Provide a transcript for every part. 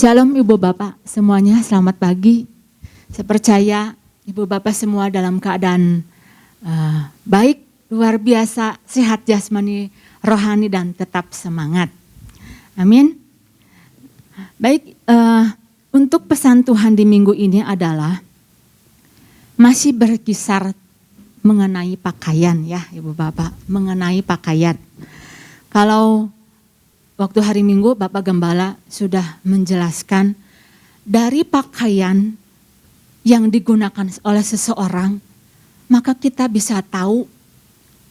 Shalom Ibu Bapak semuanya, selamat pagi. Saya percaya Ibu Bapak semua dalam keadaan baik, luar biasa, sehat jasmani, rohani dan tetap semangat. Amin. Baik, untuk pesan Tuhan di minggu ini adalah masih berkisar mengenai pakaian ya Ibu Bapak, mengenai pakaian. Kalau waktu hari Minggu Bapak Gembala sudah menjelaskan dari pakaian yang digunakan oleh seseorang, maka kita bisa tahu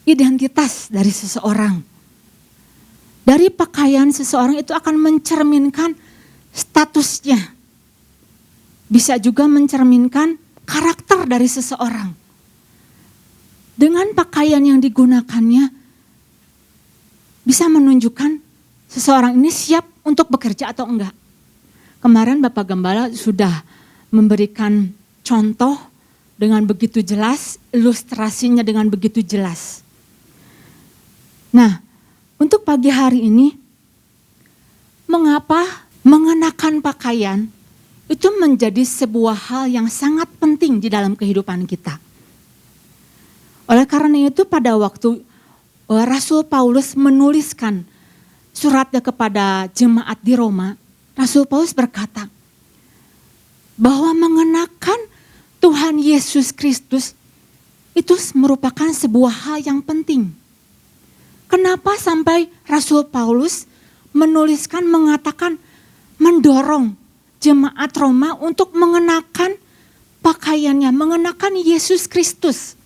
identitas dari seseorang. Dari pakaian seseorang itu akan mencerminkan statusnya. Bisa juga mencerminkan karakter dari seseorang. Dengan pakaian yang digunakannya bisa menunjukkan seseorang ini siap untuk bekerja atau enggak. Kemarin Bapak Gembala sudah memberikan contoh dengan begitu jelas, ilustrasinya dengan begitu jelas. Nah, untuk pagi hari ini, mengapa mengenakan pakaian itu menjadi sebuah hal yang sangat penting di dalam kehidupan kita. Oleh karena itu pada waktu Rasul Paulus menuliskan suratnya kepada jemaat di Roma, Rasul Paulus berkata bahwa mengenakan Tuhan Yesus Kristus itu merupakan sebuah hal yang penting. Kenapa sampai Rasul Paulus menuliskan, mengatakan, mendorong jemaat Roma untuk mengenakan pakaiannya, mengenakan Yesus Kristus.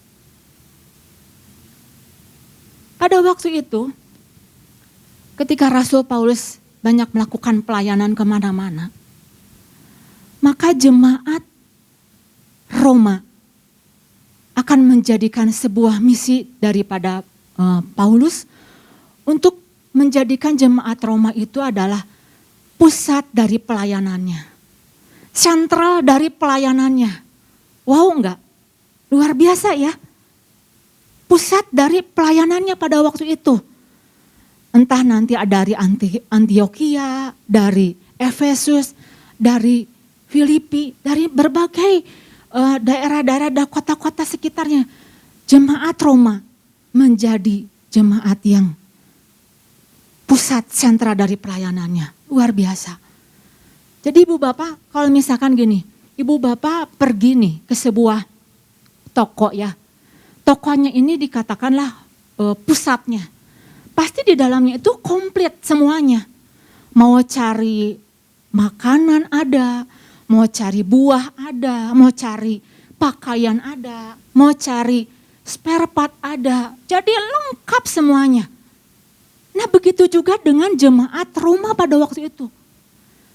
Pada waktu itu, ketika Rasul Paulus banyak melakukan pelayanan kemana-mana, maka jemaat Roma akan menjadikan sebuah misi daripada Paulus untuk menjadikan jemaat Roma itu adalah pusat dari pelayanannya, sentral dari pelayanannya. Wow enggak? Luar biasa ya. Pusat dari pelayanannya pada waktu itu. Entah nanti ada dari Antioquia, dari Efesus, dari Filipi, dari berbagai daerah-daerah dan kota-kota sekitarnya. Jemaat Roma menjadi jemaat yang pusat sentra dari pelayanannya. Luar biasa. Jadi Ibu Bapak kalau misalkan gini, Ibu Bapak pergi nih ke sebuah toko ya. Tokonya ini dikatakanlah pusatnya. Pasti di dalamnya itu komplit semuanya. Mau cari makanan ada, mau cari buah ada, mau cari pakaian ada, mau cari spare part ada. Jadi lengkap semuanya. Nah begitu juga dengan jemaat Roma pada waktu itu.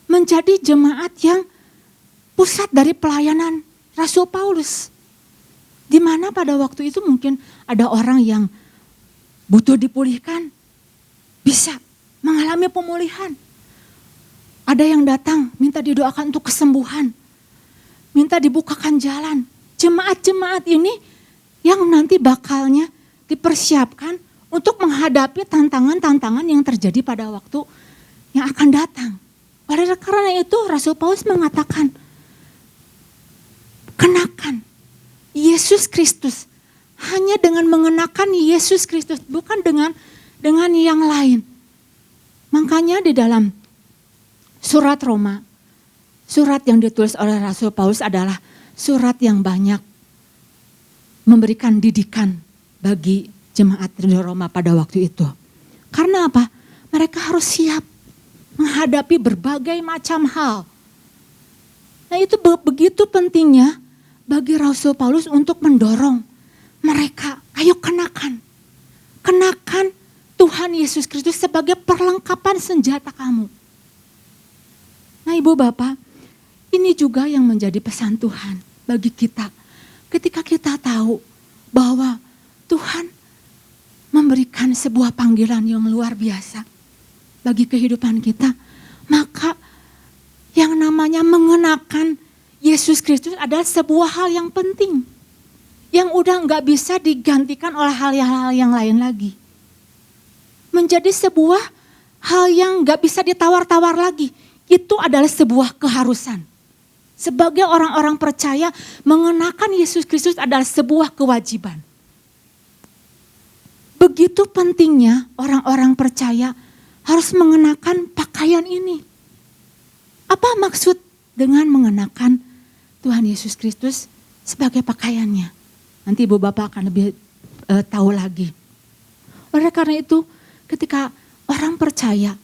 Menjadi jemaat yang pusat dari pelayanan Rasul Paulus. Di mana pada waktu itu mungkin ada orang yang butuh dipulihkan, bisa mengalami pemulihan. Ada yang datang minta didoakan untuk kesembuhan, minta dibukakan jalan. Jemaat-jemaat ini yang nanti bakalnya dipersiapkan untuk menghadapi tantangan-tantangan yang terjadi pada waktu yang akan datang. Oleh karena itu Rasul Paulus mengatakan, kenakan Yesus Kristus. Hanya dengan mengenakan Yesus Kristus, bukan dengan yang lain. Makanya di dalam surat Roma, surat yang ditulis oleh Rasul Paulus adalah surat yang banyak memberikan didikan bagi jemaat di Roma pada waktu itu. Karena apa? Mereka harus siap menghadapi berbagai macam hal. Nah itu begitu pentingnya bagi Rasul Paulus untuk mendorong mereka, ayo kenakan Tuhan Yesus Kristus sebagai perlengkapan senjata kamu. Nah Ibu Bapak, ini juga yang menjadi pesan Tuhan bagi kita. Ketika kita tahu bahwa Tuhan memberikan sebuah panggilan yang luar biasa bagi kehidupan kita, maka yang namanya mengenakan Yesus Kristus adalah sebuah hal yang penting. Yang udah gak bisa digantikan oleh hal-hal yang lain lagi. Menjadi sebuah hal yang gak bisa ditawar-tawar lagi. itu adalah sebuah keharusan. Sebagai orang-orang percaya, mengenakan Yesus Kristus adalah sebuah kewajiban. Begitu pentingnya orang-orang percaya harus mengenakan pakaian ini. Apa maksud dengan mengenakan Tuhan Yesus Kristus sebagai pakaiannya? Nanti Ibu Bapak akan lebih tahu lagi. Oleh karena itu, ketika orang percaya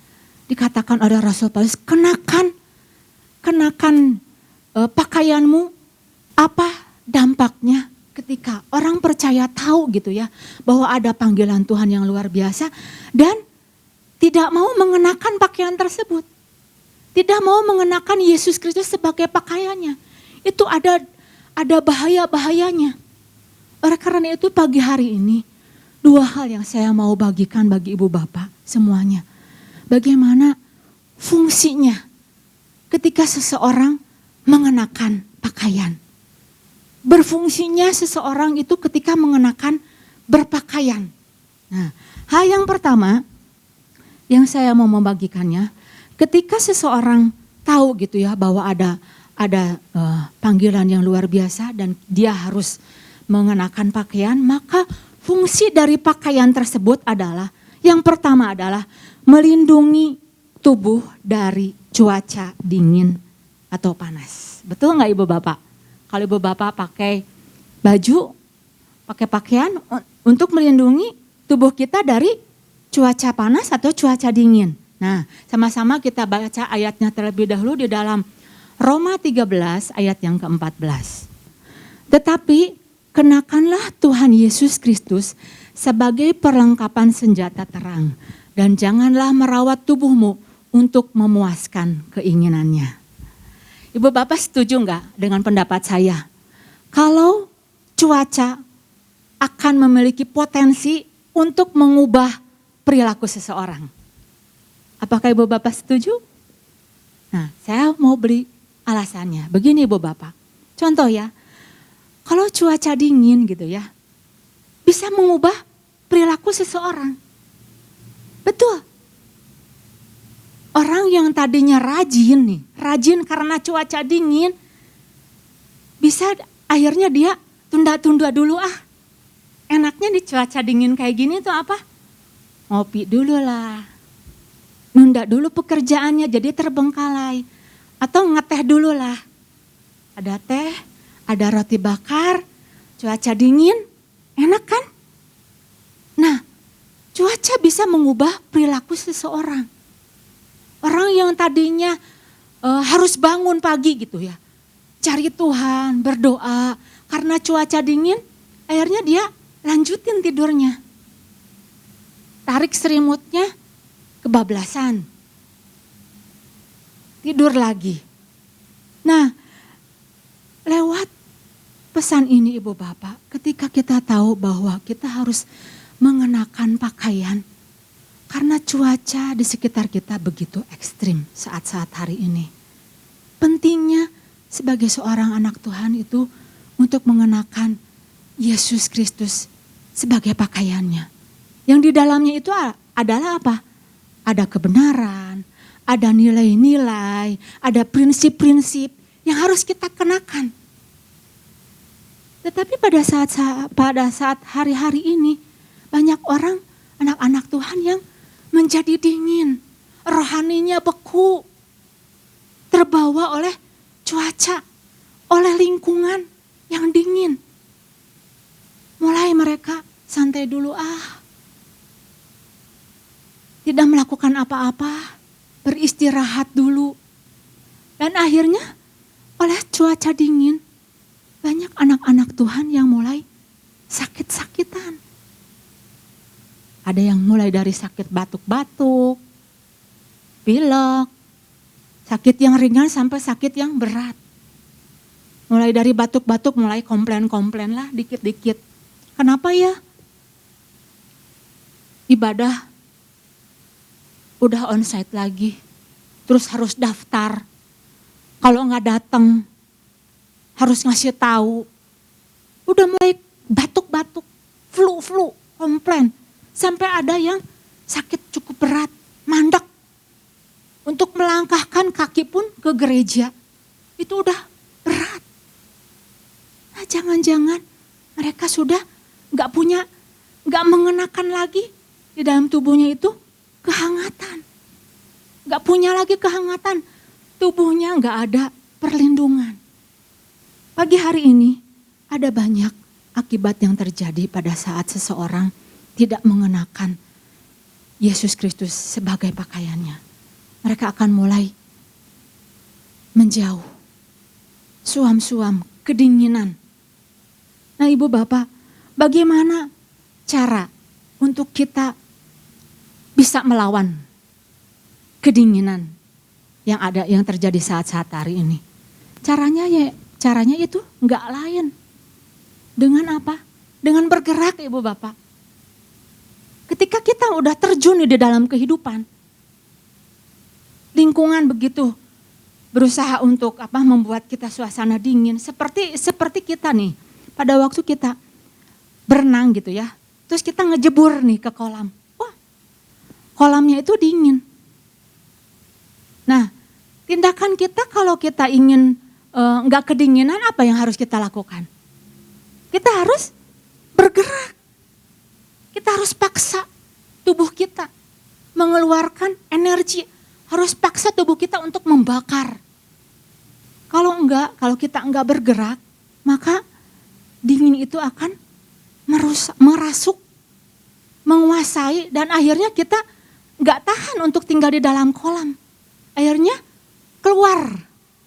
dikatakan oleh Rasul Paulus, kenakan pakaianmu, apa dampaknya ketika orang percaya tahu gitu ya, bahwa ada panggilan Tuhan yang luar biasa dan tidak mau mengenakan pakaian tersebut. Tidak mau mengenakan Yesus Kristus sebagai pakaiannya. Itu ada bahaya-bahayanya. Oleh karena itu pagi hari ini, dua hal yang saya mau bagikan bagi Ibu Bapak semuanya. Bagaimana fungsinya ketika seseorang mengenakan pakaian. Berfungsinya seseorang itu ketika mengenakan berpakaian. Nah, hal yang pertama yang saya mau membagikannya, ketika seseorang tahu gitu ya bahwa ada panggilan yang luar biasa dan dia harus mengenakan pakaian, maka fungsi dari pakaian tersebut adalah, yang pertama adalah melindungi tubuh dari cuaca dingin atau panas. Betul nggak Ibu Bapak? Kalau Ibu Bapak pakai baju, pakai pakaian untuk melindungi tubuh kita dari cuaca panas atau cuaca dingin. Nah, sama-sama kita baca ayatnya terlebih dahulu di dalam Roma 13 ayat yang ke-14. Tetapi kenakanlah Tuhan Yesus Kristus sebagai perlengkapan senjata terang. Dan janganlah merawat tubuhmu untuk memuaskan keinginannya. Ibu Bapak setuju enggak dengan pendapat saya? Kalau cuaca akan memiliki potensi untuk mengubah perilaku seseorang. Apakah Ibu Bapak setuju? Nah, saya mau beri alasannya. Begini Ibu Bapak, contoh ya, kalau cuaca dingin gitu ya, bisa mengubah perilaku seseorang. Betul. Orang yang tadinya rajin karena cuaca dingin, bisa akhirnya dia tunda-tunda dulu Enaknya di cuaca dingin kayak gini tuh apa? Ngopi dulu lah. Nunda dulu pekerjaannya jadi terbengkalai. Atau ngeteh dulu lah. Ada teh, ada roti bakar, cuaca dingin, enak kan? Nah, cuaca bisa mengubah perilaku seseorang. Orang yang tadinya harus bangun pagi gitu ya. Cari Tuhan, berdoa. Karena cuaca dingin, akhirnya dia lanjutin tidurnya. Tarik selimutnya, kebablasan. Tidur lagi. Nah, lewat pesan ini Ibu Bapak, ketika kita tahu bahwa kita harus mengenakan pakaian, karena cuaca di sekitar kita begitu ekstrim saat-saat hari ini. Pentingnya sebagai seorang anak Tuhan itu untuk mengenakan Yesus Kristus sebagai pakaiannya. Yang di dalamnya itu adalah apa? Ada kebenaran, ada nilai-nilai, ada prinsip-prinsip yang harus kita kenakan. Tetapi pada saat hari-hari ini banyak orang, anak-anak Tuhan yang menjadi dingin, rohaninya beku, terbawa oleh cuaca, oleh lingkungan yang dingin. Mulai mereka santai dulu tidak melakukan apa-apa, beristirahat dulu. Dan akhirnya oleh cuaca dingin, banyak anak-anak Tuhan yang mulai sakit-sakitan. Ada yang mulai dari sakit batuk-batuk, pilek, sakit yang ringan sampai sakit yang berat. Mulai dari batuk-batuk mulai komplain-komplain lah dikit-dikit. Kenapa ya? Ibadah udah onsite lagi, terus harus daftar. Kalau nggak datang, harus ngasih tahu. Udah mulai batuk-batuk, flu, komplain. Sampai ada yang sakit cukup berat, mandek. Untuk melangkahkan kaki pun ke gereja, itu udah berat. Nah, jangan-jangan mereka sudah gak mengenakan lagi di dalam tubuhnya itu kehangatan. Gak punya lagi kehangatan, tubuhnya gak ada perlindungan. Pagi hari ini ada banyak akibat yang terjadi pada saat seseorang tidak mengenakan Yesus Kristus sebagai pakaiannya. Mereka akan mulai menjauh, suam-suam, kedinginan. Nah, Ibu Bapak, bagaimana cara untuk kita bisa melawan kedinginan yang terjadi saat-saat hari ini? Caranya itu enggak lain. Dengan apa? Dengan bergerak, Ibu Bapak. Ketika kita udah terjun di dalam kehidupan, lingkungan begitu berusaha untuk membuat kita suasana dingin. Seperti kita nih, pada waktu kita berenang gitu ya, terus kita ngejebur nih ke kolam. Wah, kolamnya itu dingin. Nah, tindakan kita kalau kita ingin nggak kedinginan, apa yang harus kita lakukan? Kita harus bergerak. Kita harus paksa tubuh kita mengeluarkan energi. Harus paksa tubuh kita untuk membakar. Kalau kita enggak bergerak, maka dingin itu akan merasuk, menguasai, dan akhirnya kita enggak tahan untuk tinggal di dalam kolam. Akhirnya keluar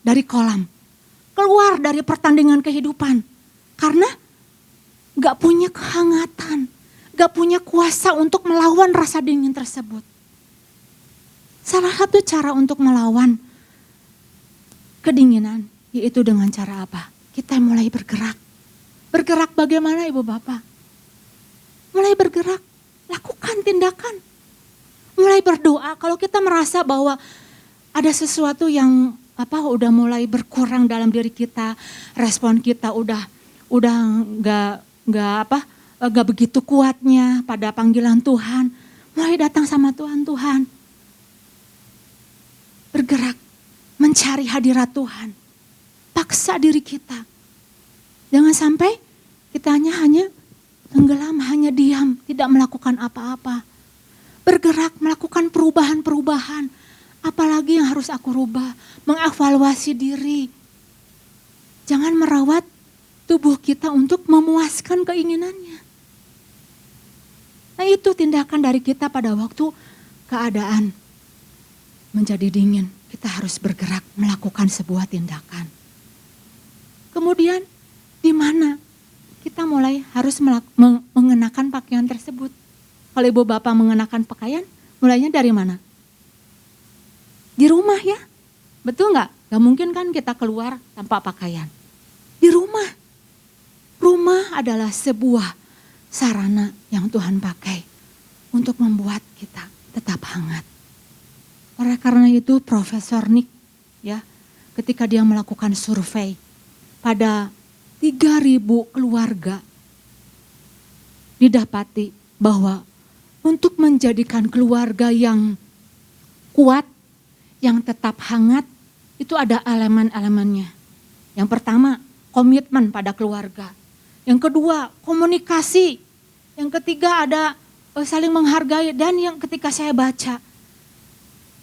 dari kolam, keluar dari pertandingan kehidupan. Karena enggak punya kehangatan, enggak punya kuasa untuk melawan rasa dingin tersebut. Salah satu cara untuk melawan kedinginan yaitu dengan cara apa? Kita mulai bergerak. Bergerak bagaimana, Ibu Bapak? Mulai bergerak, lakukan tindakan. Mulai berdoa kalau kita merasa bahwa ada sesuatu yang udah mulai berkurang dalam diri kita, respon kita udah nggak begitu kuatnya pada panggilan Tuhan. Mulai datang sama Tuhan. Bergerak, mencari hadirat Tuhan. Paksa diri kita. Jangan sampai kita hanya tenggelam, hanya diam, tidak melakukan apa-apa. Bergerak, melakukan perubahan-perubahan. Apalagi yang harus aku rubah? Mengevaluasi diri. Jangan merawat tubuh kita untuk memuaskan keinginannya. Nah, itu tindakan dari kita pada waktu keadaan menjadi dingin. Kita harus bergerak melakukan sebuah tindakan. Kemudian di mana kita mulai harus mengenakan pakaian tersebut? Kalau Ibu Bapak mengenakan pakaian, mulainya dari mana? Di rumah ya, betul nggak? Gak mungkin kan kita keluar tanpa pakaian. Di rumah. Rumah adalah sebuah sarana yang Tuhan pakai untuk membuat kita tetap hangat. Oleh karena itu Profesor Nick ya, ketika dia melakukan survei pada 3.000 keluarga, didapati bahwa untuk menjadikan keluarga yang kuat, yang tetap hangat, itu ada elemen-elemennya. Yang pertama, komitmen pada keluarga. Yang kedua, komunikasi. Yang ketiga ada saling menghargai. Dan yang ketika saya baca,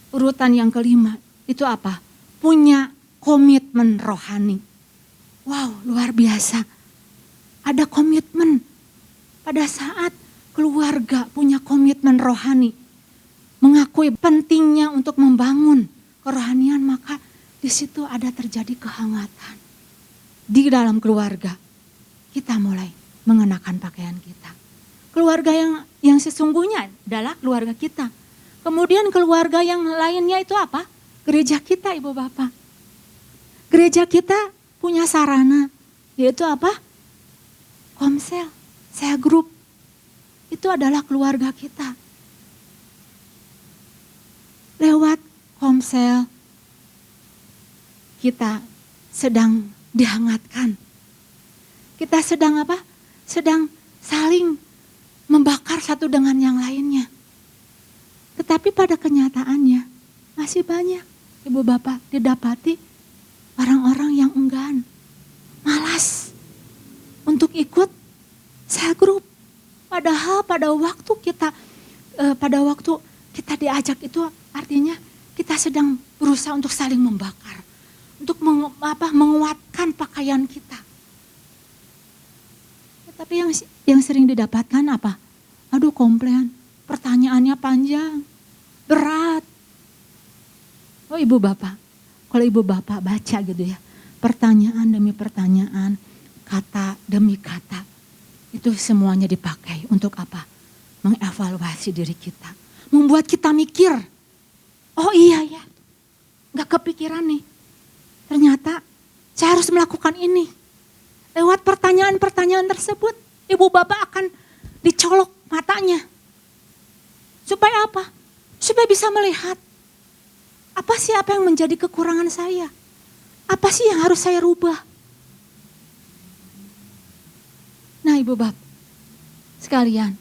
urutan yang kelima itu apa? Punya komitmen rohani. Wow, luar biasa. Ada komitmen pada saat keluarga punya komitmen rohani. Mengakui pentingnya untuk membangun kerohanian, maka di situ ada terjadi kehangatan. Di dalam keluarga kita mulai mengenakan pakaian kita. Keluarga yang sesungguhnya adalah keluarga kita. Kemudian keluarga yang lainnya itu apa? Gereja kita, Ibu Bapak. Gereja kita punya sarana, yaitu apa? Komsel, Saya Group. Itu adalah keluarga kita. Lewat komsel, kita sedang dihangatkan. Kita sedang apa? Sedang saling membakar satu dengan yang lainnya. Tetapi pada kenyataannya, Masih banyak ibu bapak didapati orang-orang yang enggan, malas untuk ikut cell group. Padahal pada waktu kita diajak itu artinya kita sedang berusaha untuk saling membakar, untuk menguatkan pakaian kita. Tapi yang sering didapatkan apa? Aduh, komplain, pertanyaannya panjang, berat. Oh ibu bapak, kalau ibu bapak baca gitu ya, pertanyaan demi pertanyaan, kata demi kata, itu semuanya dipakai untuk apa? Mengevaluasi diri kita, membuat kita mikir, oh iya ya, gak kepikiran nih, ternyata saya harus melakukan ini. Lewat pertanyaan-pertanyaan tersebut, ibu bapak akan dicolok matanya. Supaya apa? Supaya bisa melihat, apa sih apa yang menjadi kekurangan saya? Apa sih yang harus saya rubah? Nah ibu bapak sekalian,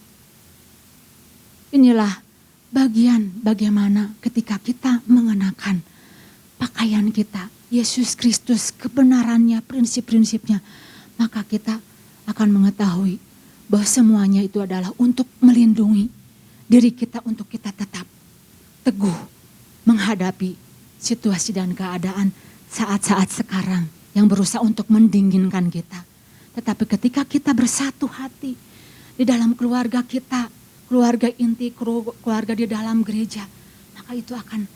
inilah bagian bagaimana ketika kita mengenakan pakaian kita, Yesus Kristus, kebenarannya, prinsip-prinsipnya, maka kita akan mengetahui bahwa semuanya itu adalah untuk melindungi diri kita, untuk kita tetap teguh menghadapi situasi dan keadaan saat-saat sekarang yang berusaha untuk mendinginkan kita. Tetapi ketika kita bersatu hati di dalam keluarga kita, keluarga inti, keluarga di dalam gereja, maka itu akan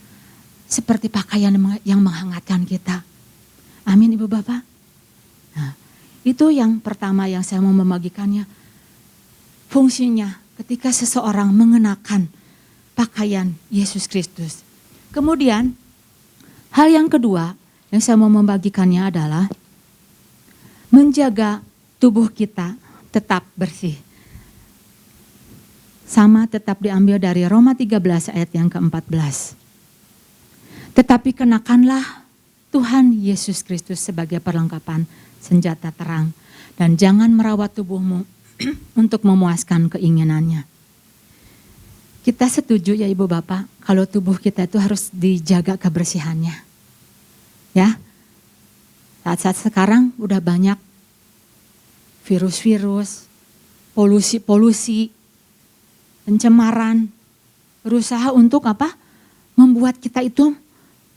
seperti pakaian yang menghangatkan kita. Amin ibu bapak. Nah, itu yang pertama yang saya mau membagikannya. Fungsinya ketika seseorang mengenakan pakaian Yesus Kristus. Kemudian hal yang kedua yang saya mau membagikannya adalah menjaga tubuh kita tetap bersih. Sama tetap diambil dari Roma 13 ayat yang ke-14. Tetapi kenakanlah Tuhan Yesus Kristus sebagai perlengkapan senjata terang. Dan jangan merawat tubuhmu untuk memuaskan keinginannya. Kita setuju ya ibu bapak, kalau tubuh kita itu harus dijaga kebersihannya. Ya, saat-saat sekarang udah banyak virus-virus, polusi-polusi, pencemaran, berusaha untuk apa? Membuat kita itu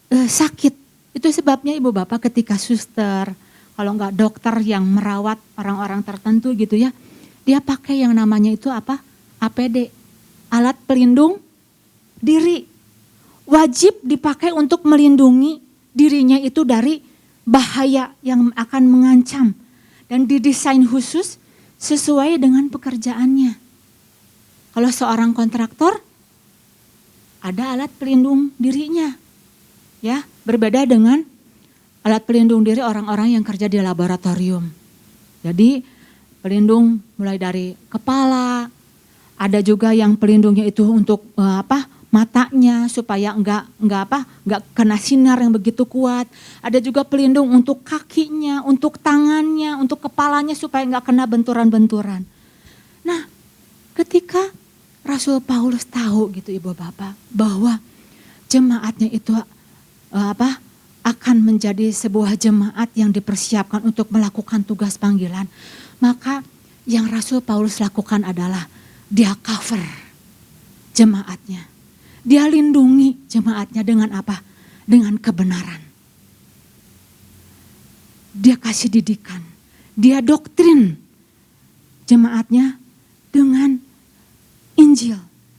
sakit. Itu sebabnya ibu bapak ketika suster, kalau enggak dokter yang merawat orang-orang tertentu gitu ya, dia pakai yang namanya itu apa? APD, alat pelindung diri. Wajib dipakai untuk melindungi dirinya itu dari bahaya yang akan mengancam. Dan didesain khusus sesuai dengan pekerjaannya. Kalau seorang kontraktor, ada alat pelindung dirinya. Ya, berbeda dengan alat pelindung diri orang-orang yang kerja di laboratorium. Jadi pelindung mulai dari kepala, ada juga yang pelindungnya itu untuk matanya supaya enggak kena sinar yang begitu kuat. Ada juga pelindung untuk kakinya, untuk tangannya, untuk kepalanya supaya enggak kena benturan-benturan. Nah, ketika Rasul Paulus tahu gitu ibu bapak bahwa jemaatnya itu akan menjadi sebuah jemaat yang dipersiapkan untuk melakukan tugas panggilan, maka yang Rasul Paulus lakukan adalah dia cover jemaatnya. Dia lindungi jemaatnya dengan apa? Dengan kebenaran. Dia kasih didikan. Dia doktrin jemaatnya dengan Injil.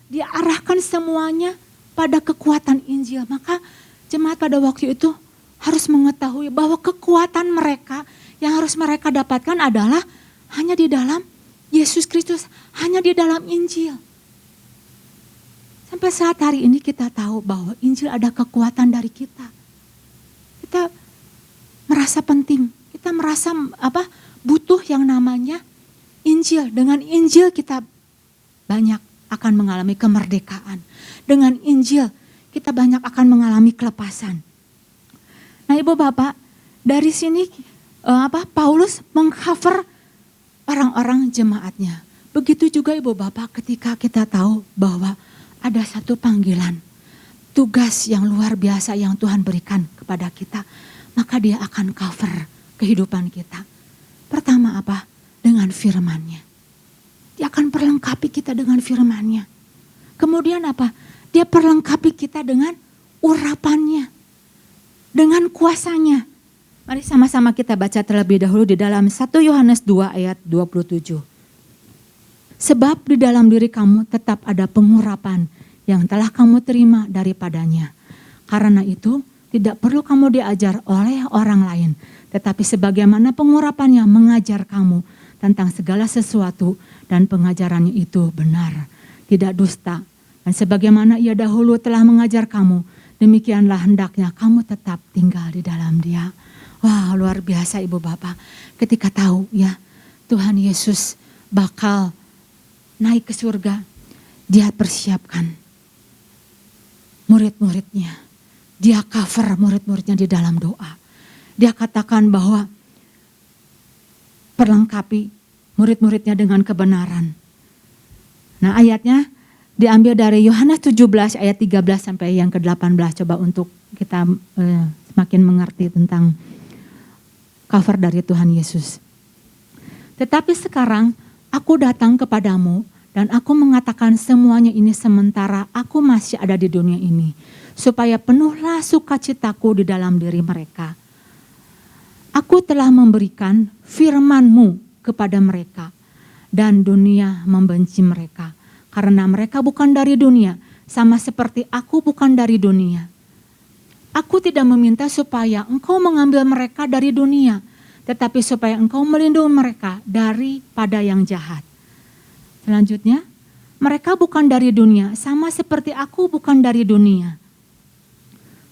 Dia arahkan semuanya pada kekuatan Injil. Maka jemaat pada waktu itu harus mengetahui bahwa kekuatan mereka yang harus mereka dapatkan adalah hanya di dalam Yesus Kristus, hanya di dalam Injil. Sampai saat hari ini kita tahu bahwa Injil ada kekuatan dari kita. Kita merasa penting, kita merasa butuh yang namanya Injil. Dengan Injil kita banyak akan mengalami kemerdekaan. Dengan Injil kita banyak akan mengalami kelepasan. Nah ibu bapak, dari sini Paulus mengcover orang-orang jemaatnya. Begitu juga ibu bapak ketika kita tahu bahwa ada satu panggilan. tugas yang luar biasa yang Tuhan berikan kepada kita, maka dia akan cover kehidupan kita. Pertama apa? Dengan firman-Nya. Dia akan perlengkapi kita dengan firman-Nya. Kemudian apa? Dia perlengkapi kita dengan urapan-Nya, dengan kuasa-Nya. Mari sama-sama kita baca terlebih dahulu di dalam 1 Yohanes 2 ayat 27. Sebab di dalam diri kamu tetap ada pengurapan yang telah kamu terima daripadanya. Karena itu tidak perlu kamu diajar oleh orang lain, tetapi sebagaimana pengurapannya mengajar kamu tentang segala sesuatu dan pengajarannya itu benar, tidak dusta. Dan sebagaimana ia dahulu telah mengajar kamu, demikianlah hendaknya kamu tetap tinggal di dalam dia. Wah, luar biasa Ibu Bapak. Ketika tahu ya Tuhan Yesus bakal naik ke surga, dia persiapkan murid-muridnya. Dia cover murid-muridnya di dalam doa. Dia katakan bahwa perlengkapi murid-muridnya dengan kebenaran. Nah, ayatnya diambil dari Yohanes 17 ayat 13 sampai yang ke-18. Coba untuk kita semakin mengerti tentang cover dari Tuhan Yesus. Tetapi sekarang aku datang kepadamu dan aku mengatakan semuanya ini sementara aku masih ada di dunia ini, supaya penuhlah sukacitaku di dalam diri mereka. Aku telah memberikan firman-Mu kepada mereka dan dunia membenci mereka. Karena mereka bukan dari dunia, sama seperti aku bukan dari dunia. Aku tidak meminta supaya engkau mengambil mereka dari dunia, tetapi supaya engkau melindungi mereka daripada yang jahat. Selanjutnya, mereka bukan dari dunia, sama seperti aku bukan dari dunia.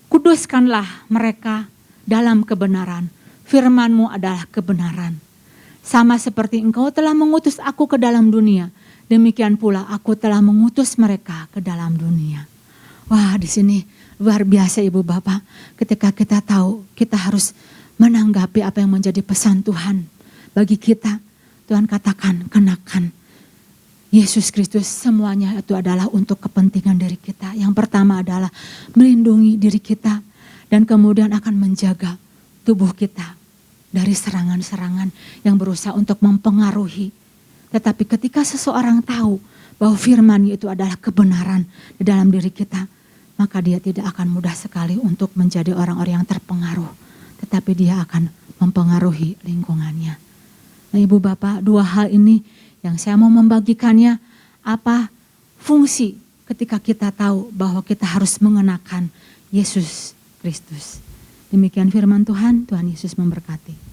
Kuduskanlah mereka dalam kebenaran, firman-Mu adalah kebenaran. Sama seperti engkau telah mengutus aku ke dalam dunia, demikian pula aku telah mengutus mereka ke dalam dunia. Wah, di sini luar biasa Ibu Bapak. Ketika kita tahu kita harus menanggapi apa yang menjadi pesan Tuhan bagi kita. Tuhan katakan, kenakan Yesus Kristus, semuanya itu adalah untuk kepentingan diri kita. Yang pertama adalah melindungi diri kita dan kemudian akan menjaga tubuh kita dari serangan-serangan yang berusaha untuk mempengaruhi. Tetapi ketika seseorang tahu bahwa firman itu adalah kebenaran di dalam diri kita, maka dia tidak akan mudah sekali untuk menjadi orang-orang yang terpengaruh. Tetapi dia akan mempengaruhi lingkungannya. Nah Ibu Bapak, dua hal ini yang saya mau membagikannya, apa fungsi ketika kita tahu bahwa kita harus mengenakan Yesus Kristus. Demikian firman Tuhan, Tuhan Yesus memberkati.